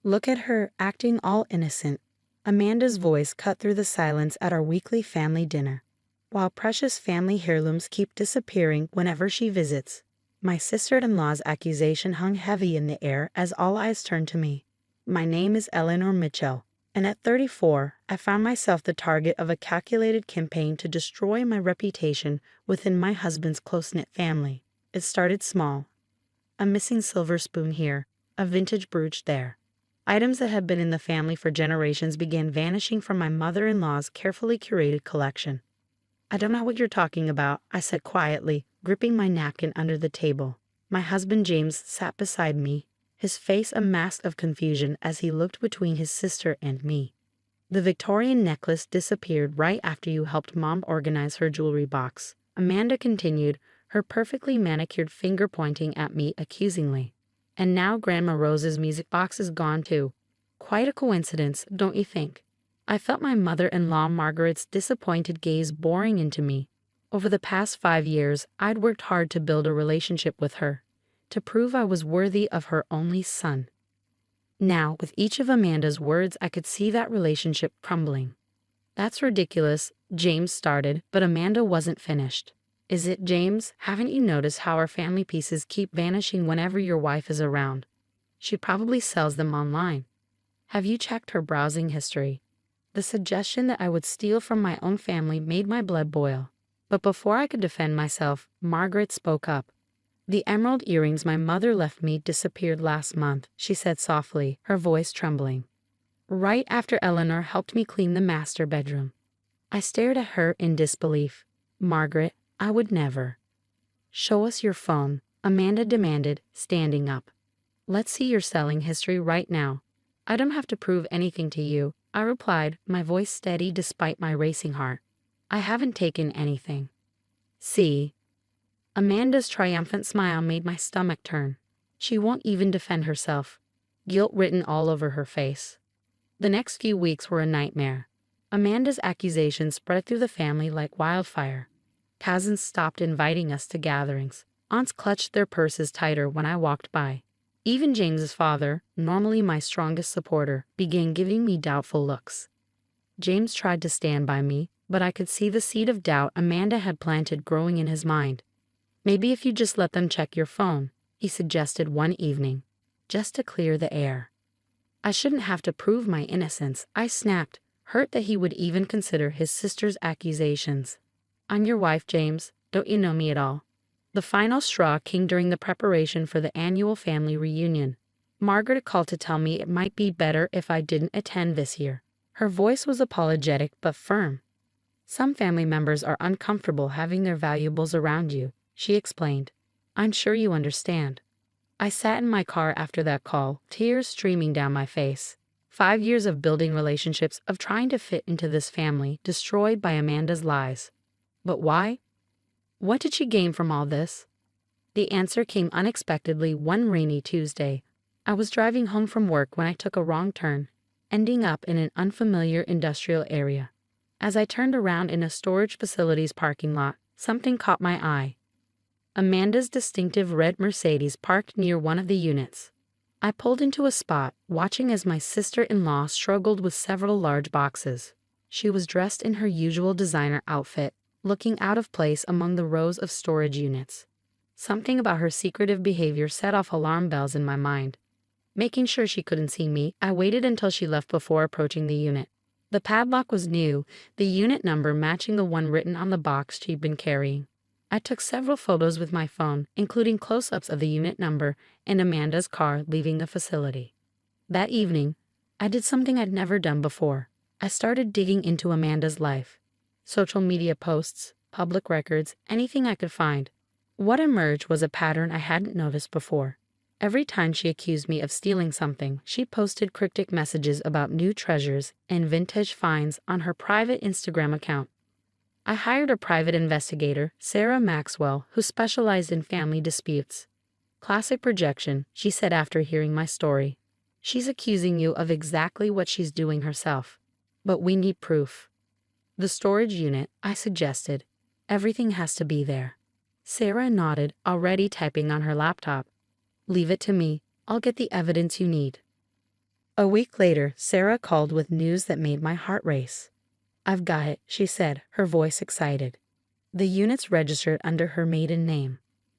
Look at her, acting all innocent. Amanda's voice cut through the silence at our weekly family dinner. While precious family heirlooms keep disappearing whenever she visits, my sister-in-law's accusation hung heavy in the air as all eyes turned to me. My name is Eleanor Mitchell, and at 34, I found myself the target of a calculated campaign to destroy my reputation within my husband's close-knit family. It started small. A missing silver spoon here, a vintage brooch there. Items that had been in the family for generations began vanishing from my mother-in-law's carefully curated collection. "I don't know what you're talking about," I said quietly, gripping my napkin under the table. My husband James sat beside me, his face a mask of confusion as he looked between his sister and me. "The Victorian necklace disappeared right after you helped Mom organize her jewelry box," Amanda continued, her perfectly manicured finger pointing at me accusingly. "And now Grandma Rose's music box is gone too. Quite a coincidence, don't you think?" I felt my mother-in-law Margaret's disappointed gaze boring into me. Over the past 5 years, I'd worked hard to build a relationship with her, to prove I was worthy of her only son. Now, with each of Amanda's words, I could see that relationship crumbling. "That's ridiculous," James started, but Amanda wasn't finished. "Is it, James? Haven't you noticed how our family pieces keep vanishing whenever your wife is around? She probably sells them online. Have you checked her browsing history?" The suggestion that I would steal from my own family made my blood boil. But before I could defend myself, Margaret spoke up. "The emerald earrings my mother left me disappeared last month," she said softly, her voice trembling. "Right after Eleanor helped me clean the master bedroom." I stared at her in disbelief. "Margaret, I would never." "Show us your phone," Amanda demanded, standing up. "Let's see your selling history right now." "I don't have to prove anything to you," I replied, my voice steady despite my racing heart. "I haven't taken anything." "See?" Amanda's triumphant smile made my stomach turn. She won't even defend herself. Guilt written all over her face. The next few weeks were a nightmare. Amanda's accusations spread through the family like wildfire. Cousins stopped inviting us to gatherings. Aunts clutched their purses tighter when I walked by. Even James's father, normally my strongest supporter, began giving me doubtful looks. James tried to stand by me, but I could see the seed of doubt Amanda had planted growing in his mind. "Maybe if you just let them check your phone," he suggested one evening, "just to clear the air." I shouldn't have to prove my innocence, I snapped, hurt that he would even consider his sister's accusations. "I'm your wife, James. Don't you know me at all?" The final straw came during the preparation for the annual family reunion. Margaret called to tell me it might be better if I didn't attend this year. Her voice was apologetic but firm. "Some family members are uncomfortable having their valuables around you," she explained. "I'm sure you understand." I sat in my car after that call, tears streaming down my face. 5 years of building relationships, of trying to fit into this family, destroyed by Amanda's lies. But why? What did she gain from all this? The answer came unexpectedly one rainy Tuesday. I was driving home from work when I took a wrong turn, ending up in an unfamiliar industrial area. As I turned around in a storage facility's parking lot, something caught my eye. Amanda's distinctive red Mercedes parked near one of the units. I pulled into a spot, watching as my sister-in-law struggled with several large boxes. She was dressed in her usual designer outfit, looking out of place among the rows of storage units. Something about her secretive behavior set off alarm bells in my mind. Making sure she couldn't see me, I waited until she left before approaching the unit. The padlock was new, the unit number matching the one written on the box she'd been carrying. I took several photos with my phone, including close-ups of the unit number and Amanda's car leaving the facility. That evening, I did something I'd never done before. I started digging into Amanda's life. Social media posts, public records, anything I could find. What emerged was a pattern I hadn't noticed before. Every time she accused me of stealing something, she posted cryptic messages about new treasures and vintage finds on her private Instagram account. I hired a private investigator, Sarah Maxwell, who specialized in family disputes. "Classic projection," she said after hearing my story. "She's accusing you of exactly what she's doing herself. But we need proof." "The storage unit," I suggested. "Everything has to be there." Sarah nodded, already typing on her laptop. "Leave it to me. I'll get the evidence you need." A week later, Sarah called with news that made my heart race. "I've got it," she said, her voice excited. "The unit's registered under her maiden name.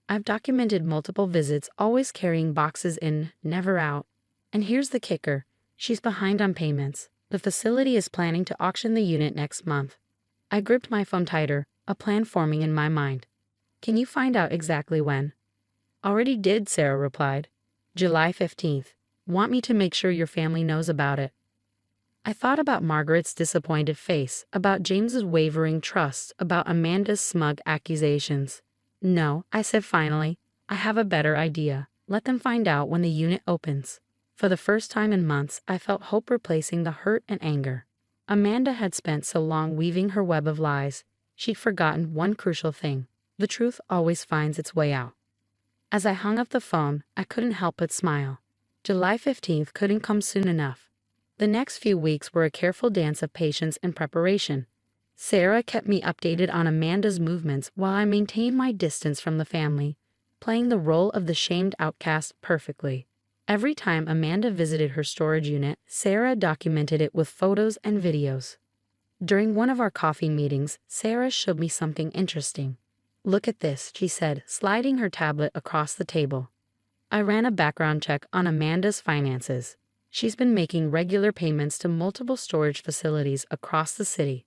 I've documented multiple visits, always carrying boxes in, never out. And here's the kicker. She's behind on payments. The facility is planning to auction the unit next month." I gripped my phone tighter, a plan forming in my mind. "Can you find out exactly when?" "Already did," Sarah replied. "July 15th. Want me to make sure your family knows about it?" I thought about Margaret's disappointed face, about James's wavering trust, about Amanda's smug accusations. "No," I said finally. "I have a better idea. Let them find out when the unit opens." For the first time in months, I felt hope replacing the hurt and anger. Amanda had spent so long weaving her web of lies, she'd forgotten one crucial thing. The truth always finds its way out. As I hung up the phone, I couldn't help but smile. July 15th couldn't come soon enough. The next few weeks were a careful dance of patience and preparation. Sarah kept me updated on Amanda's movements while I maintained my distance from the family, playing the role of the shamed outcast perfectly. Every time Amanda visited her storage unit, Sarah documented it with photos and videos. During one of our coffee meetings, Sarah showed me something interesting. "Look at this," she said, sliding her tablet across the table. I ran a background check on Amanda's finances. She's been making regular payments to multiple storage facilities across the city.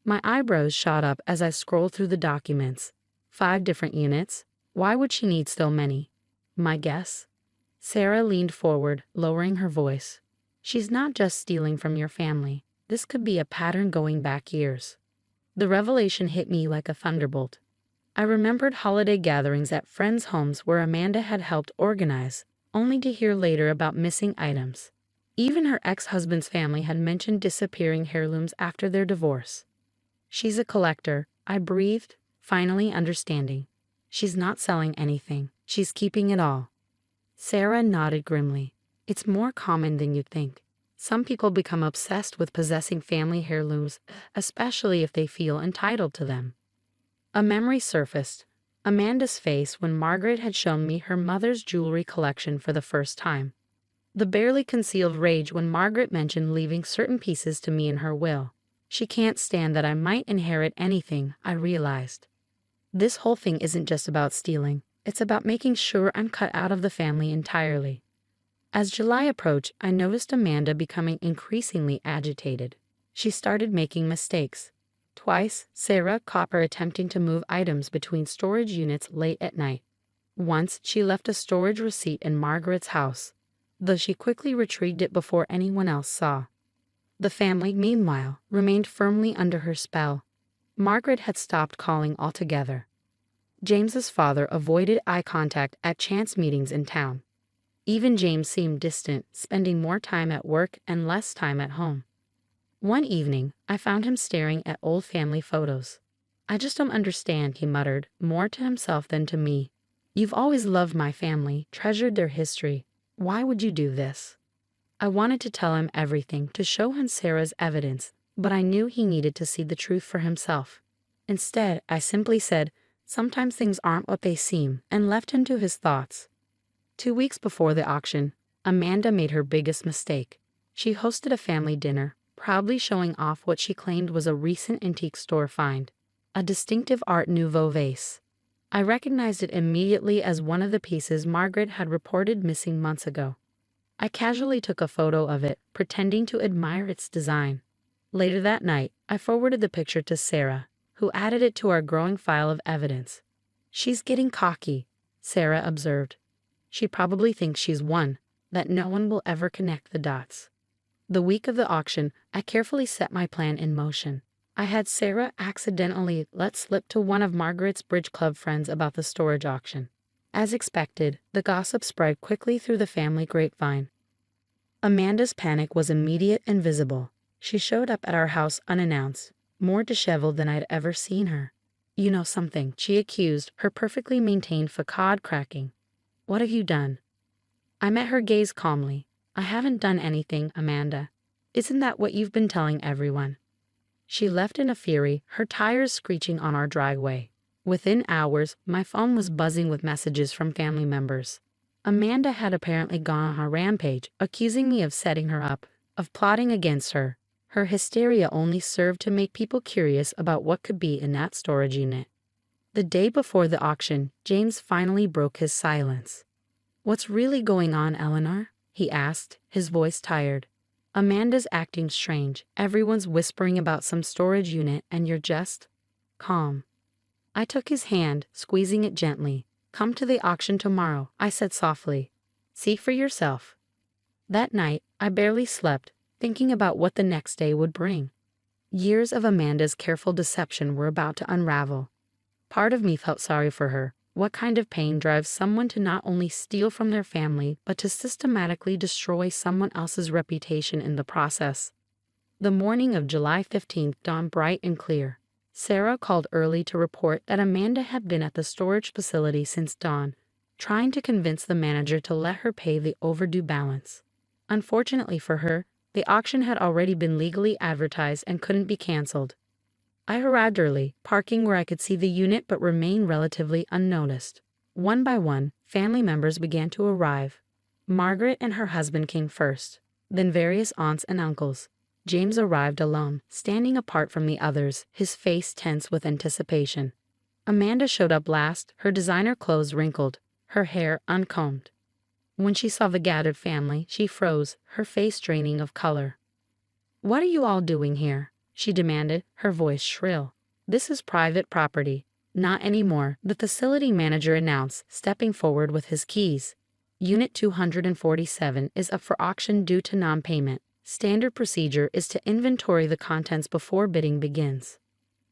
My eyebrows shot up as I scrolled through the documents. 5 different units? Why would she need so many? My guess? Sarah leaned forward, lowering her voice. "She's not just stealing from your family. This could be a pattern going back years." The revelation hit me like a thunderbolt. I remembered holiday gatherings at friends' homes where Amanda had helped organize, only to hear later about missing items. Even her ex-husband's family had mentioned disappearing heirlooms after their divorce. "She's a collector," I breathed, finally understanding. "She's not selling anything. She's keeping it all." Sarah nodded grimly. "It's more common than you'd think. Some people become obsessed with possessing family heirlooms, especially if they feel entitled to them." A memory surfaced. Amanda's face when Margaret had shown me her mother's jewelry collection for the first time. The barely concealed rage when Margaret mentioned leaving certain pieces to me in her will. She can't stand that I might inherit anything, I realized. This whole thing isn't just about stealing. It's about making sure I'm cut out of the family entirely. As July approached, I noticed Amanda becoming increasingly agitated. She started making mistakes. Twice, Sarah caught her attempting to move items between storage units late at night. Once, she left a storage receipt in Margaret's house, though she quickly retrieved it before anyone else saw. The family, meanwhile, remained firmly under her spell. Margaret had stopped calling altogether. James's father avoided eye contact at chance meetings in town. Even James seemed distant, spending more time at work and less time at home. One evening, I found him staring at old family photos. "I just don't understand," he muttered, more to himself than to me. "You've always loved my family, treasured their history. Why would you do this?" I wanted to tell him everything, to show him Sarah's evidence, but I knew he needed to see the truth for himself. Instead, I simply said, "Sometimes things aren't what they seem," and left him to his thoughts. 2 weeks before the auction, Amanda made her biggest mistake. She hosted a family dinner, proudly showing off what she claimed was a recent antique store find, a distinctive Art Nouveau vase. I recognized it immediately as one of the pieces Margaret had reported missing months ago. I casually took a photo of it, pretending to admire its design. Later that night, I forwarded the picture to Sarah, who added it to our growing file of evidence. "She's getting cocky," Sarah observed. "She probably thinks she's won, that no one will ever connect the dots." The week of the auction, I carefully set my plan in motion. I had Sarah accidentally let slip to one of Margaret's bridge club friends about the storage auction. As expected, the gossip spread quickly through the family grapevine. Amanda's panic was immediate and visible. She showed up at our house unannounced, more disheveled than I'd ever seen her. "You know something," she accused, her perfectly maintained facade cracking. "What have you done?" I met her gaze calmly. "I haven't done anything, Amanda. Isn't that what you've been telling everyone?" She left in a fury, her tires screeching on our driveway. Within hours, my phone was buzzing with messages from family members. Amanda had apparently gone on a rampage, accusing me of setting her up, of plotting against her. Her hysteria only served to make people curious about what could be in that storage unit. The day before the auction, James finally broke his silence. "What's really going on, Eleanor?" he asked, his voice tired. "Amanda's acting strange. Everyone's whispering about some storage unit and you're just calm." I took his hand, squeezing it gently. "Come to the auction tomorrow," I said softly. "See for yourself." That night, I barely slept, thinking about what the next day would bring. Years of Amanda's careful deception were about to unravel. Part of me felt sorry for her. What kind of pain drives someone to not only steal from their family, but to systematically destroy someone else's reputation in the process? The morning of July 15th dawned bright and clear. Sarah called early to report that Amanda had been at the storage facility since dawn, trying to convince the manager to let her pay the overdue balance. Unfortunately for her, the auction had already been legally advertised and couldn't be canceled. I arrived early, parking where I could see the unit but remain relatively unnoticed. One by one, family members began to arrive. Margaret and her husband came first, then various aunts and uncles. James arrived alone, standing apart from the others, his face tense with anticipation. Amanda showed up last, her designer clothes wrinkled, her hair uncombed. When she saw the gathered family, she froze, her face draining of color. "What are you all doing here?" she demanded, her voice shrill. "This is private property." "Not anymore," the facility manager announced, stepping forward with his keys. "Unit 247 is up for auction due to non-payment. Standard procedure is to inventory the contents before bidding begins."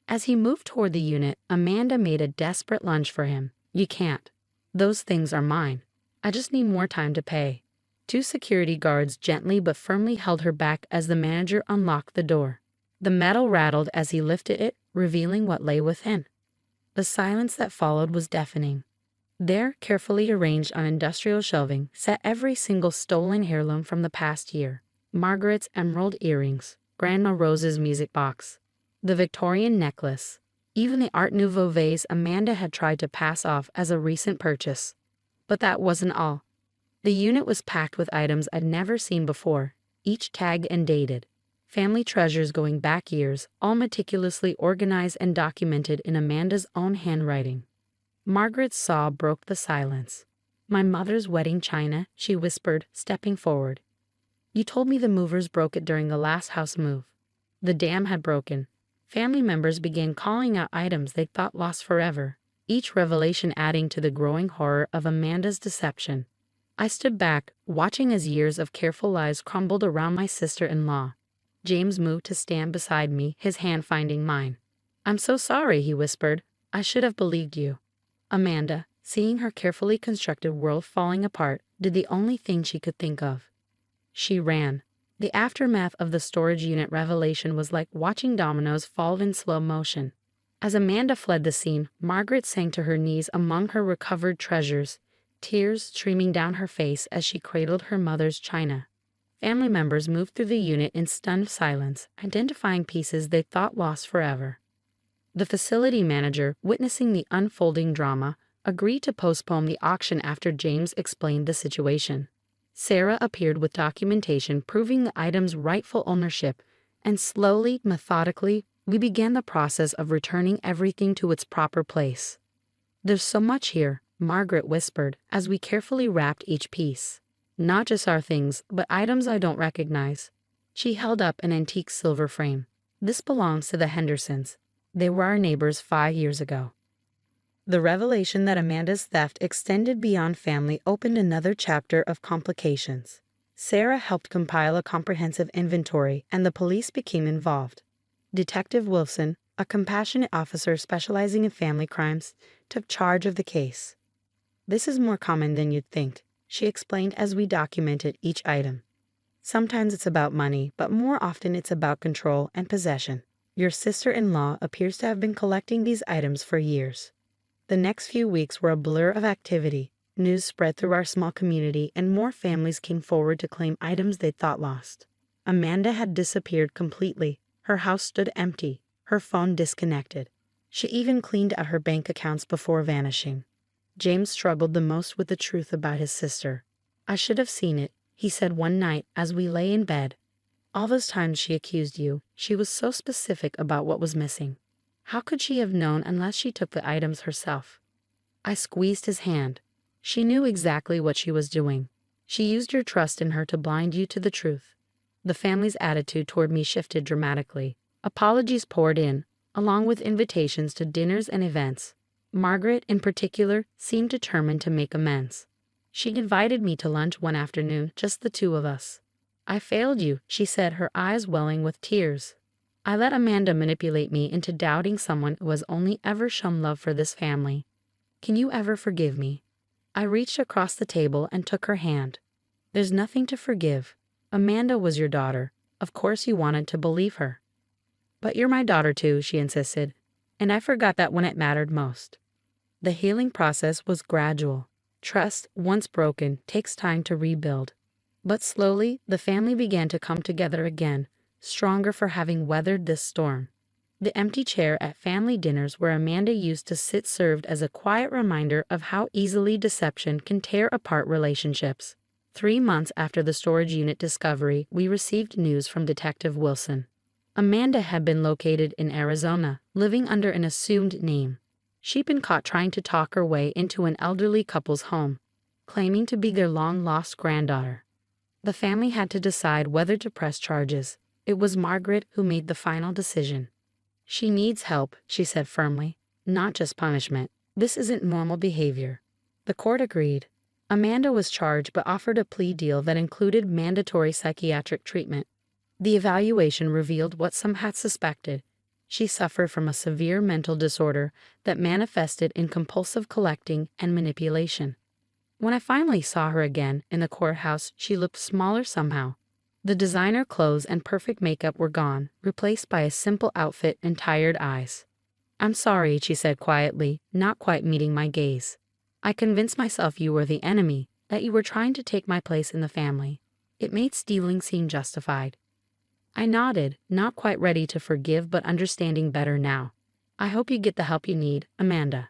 As he moved toward the unit, Amanda made a desperate lunge for him. "You can't. Those things are mine. I just need more time to pay." Two security guards gently but firmly held her back as the manager unlocked the door. The metal rattled as he lifted it, revealing what lay within. The silence that followed was deafening. There, carefully arranged on industrial shelving, sat every single stolen heirloom from the past year. Margaret's emerald earrings, Grandma Rose's music box, the Victorian necklace, even the Art Nouveau vase Amanda had tried to pass off as a recent purchase. But that wasn't all. The unit was packed with items I'd never seen before, each tagged and dated. Family treasures going back years, all meticulously organized and documented in Amanda's own handwriting. Margaret's sob broke the silence. "My mother's wedding china," she whispered, stepping forward. "You told me the movers broke it during the last house move." The dam had broken. Family members began calling out items they thought lost forever, each revelation adding to the growing horror of Amanda's deception. I stood back, watching as years of careful lies crumbled around my sister-in-law. James moved to stand beside me, his hand finding mine. "I'm so sorry," he whispered. "I should have believed you." Amanda, seeing her carefully constructed world falling apart, did the only thing she could think of. She ran. The aftermath of the storage unit revelation was like watching dominoes fall in slow motion. As Amanda fled the scene, Margaret sank to her knees among her recovered treasures, tears streaming down her face as she cradled her mother's china. Family members moved through the unit in stunned silence, identifying pieces they thought lost forever. The facility manager, witnessing the unfolding drama, agreed to postpone the auction after James explained the situation. Sarah appeared with documentation proving the item's rightful ownership, and slowly, methodically, we began the process of returning everything to its proper place. "There's so much here," Margaret whispered, as we carefully wrapped each piece. "Not just our things, but items I don't recognize." She held up an antique silver frame. "This belongs to the Hendersons. They were our neighbors 5 years ago." The revelation that Amanda's theft extended beyond family opened another chapter of complications. Sarah helped compile a comprehensive inventory, and the police became involved. Detective Wilson, a compassionate officer specializing in family crimes, took charge of the case. "This is more common than you'd think," she explained as we documented each item. "Sometimes it's about money, but more often it's about control and possession. Your sister-in-law appears to have been collecting these items for years." The next few weeks were a blur of activity. News spread through our small community, and more families came forward to claim items they thought lost. Amanda had disappeared completely. Her house stood empty, her phone disconnected. She even cleaned out her bank accounts before vanishing. James struggled the most with the truth about his sister. "I should have seen it," he said one night as we lay in bed. "All those times she accused you, she was so specific about what was missing. How could she have known unless she took the items herself?" I squeezed his hand. "She knew exactly what she was doing. She used your trust in her to blind you to the truth." The family's attitude toward me shifted dramatically. Apologies poured in, along with invitations to dinners and events. Margaret, in particular, seemed determined to make amends. She invited me to lunch one afternoon, just the two of us. "I failed you," she said, her eyes welling with tears. "I let Amanda manipulate me into doubting someone who has only ever shown love for this family. Can you ever forgive me?" I reached across the table and took her hand. "There's nothing to forgive. Amanda was your daughter. Of course you wanted to believe her." "But you're my daughter too," she insisted, "and I forgot that when it mattered most." The healing process was gradual. Trust, once broken, takes time to rebuild. But slowly, the family began to come together again, stronger for having weathered this storm. The empty chair at family dinners where Amanda used to sit served as a quiet reminder of how easily deception can tear apart relationships. 3 months after the storage unit discovery, we received news from Detective Wilson. Amanda had been located in Arizona, living under an assumed name. She'd been caught trying to talk her way into an elderly couple's home, claiming to be their long-lost granddaughter. The family had to decide whether to press charges. It was Margaret who made the final decision. "She needs help," she said firmly, "not just punishment. This isn't normal behavior." The court agreed. Amanda was charged but offered a plea deal that included mandatory psychiatric treatment. The evaluation revealed what some had suspected. She suffered from a severe mental disorder that manifested in compulsive collecting and manipulation. When I finally saw her again in the courthouse, she looked smaller somehow. The designer clothes and perfect makeup were gone, replaced by a simple outfit and tired eyes. "I'm sorry," she said quietly, not quite meeting my gaze. "I convinced myself you were the enemy, that you were trying to take my place in the family. It made stealing seem justified." I nodded, not quite ready to forgive but understanding better now. "I hope you get the help you need, Amanda."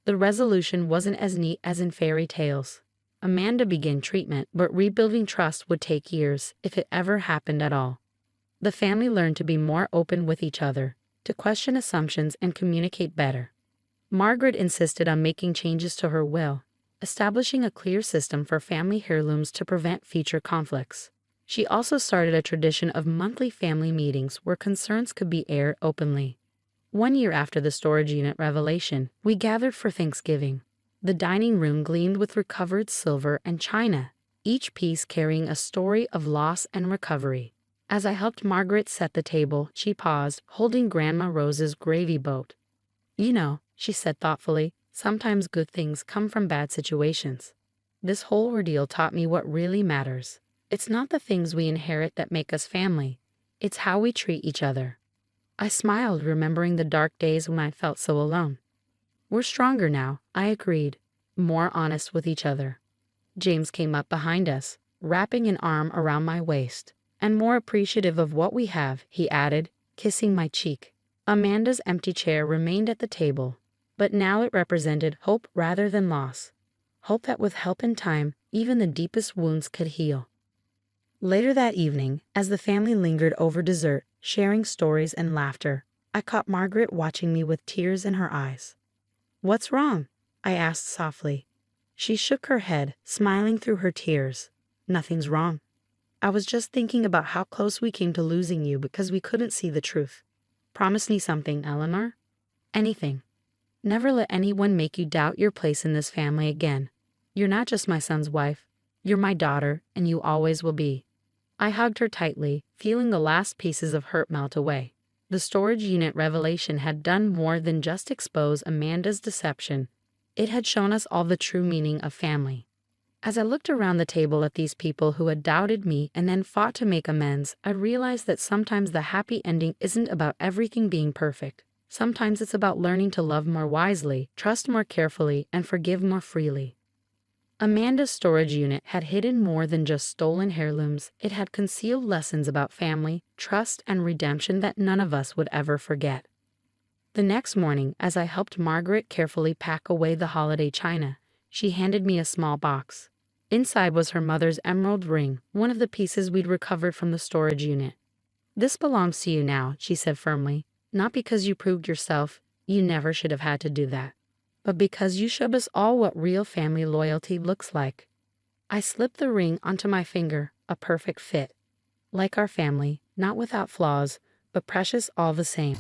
The resolution wasn't as neat as in fairy tales. Amanda began treatment, but rebuilding trust would take years, if it ever happened at all. The family learned to be more open with each other, to question assumptions and communicate better. Margaret insisted on making changes to her will, establishing a clear system for family heirlooms to prevent future conflicts. She also started a tradition of monthly family meetings where concerns could be aired openly. 1 year after the storage unit revelation, we gathered for Thanksgiving. The dining room gleamed with recovered silver and china, each piece carrying a story of loss and recovery. As I helped Margaret set the table, she paused, holding Grandma Rose's gravy boat. "You know," she said thoughtfully, "sometimes good things come from bad situations. This whole ordeal taught me what really matters. It's not the things we inherit that make us family. It's how we treat each other." I smiled, remembering the dark days when I felt so alone. "We're stronger now," I agreed, "more honest with each other." James came up behind us, wrapping an arm around my waist. "And more appreciative of what we have," he added, kissing my cheek. Amanda's empty chair remained at the table, but now it represented hope rather than loss. Hope that with help and time, even the deepest wounds could heal. Later that evening, as the family lingered over dessert, sharing stories and laughter, I caught Margaret watching me with tears in her eyes. "What's wrong?" I asked softly. She shook her head, smiling through her tears. "Nothing's wrong. I was just thinking about how close we came to losing you because we couldn't see the truth. Promise me something, Eleanor." "Anything. Never let anyone make you doubt your place in this family again. You're not just my son's wife. You're my daughter, and you always will be." I hugged her tightly, feeling the last pieces of hurt melt away. The storage unit revelation had done more than just expose Amanda's deception. It had shown us all the true meaning of family. As I looked around the table at these people who had doubted me and then fought to make amends, I realized that sometimes the happy ending isn't about everything being perfect. Sometimes it's about learning to love more wisely, trust more carefully, and forgive more freely. Amanda's storage unit had hidden more than just stolen heirlooms. It had concealed lessons about family, trust, and redemption that none of us would ever forget. The next morning, as I helped Margaret carefully pack away the holiday china, She handed me a small box. Inside was her mother's emerald ring, one of the pieces we'd recovered from the storage unit. "This belongs to you now," she said firmly. "Not because you proved yourself, you never should have had to do that, but because you showed us all what real family loyalty looks like." I slipped the ring onto my finger, a perfect fit. Like our family, not without flaws, but precious all the same.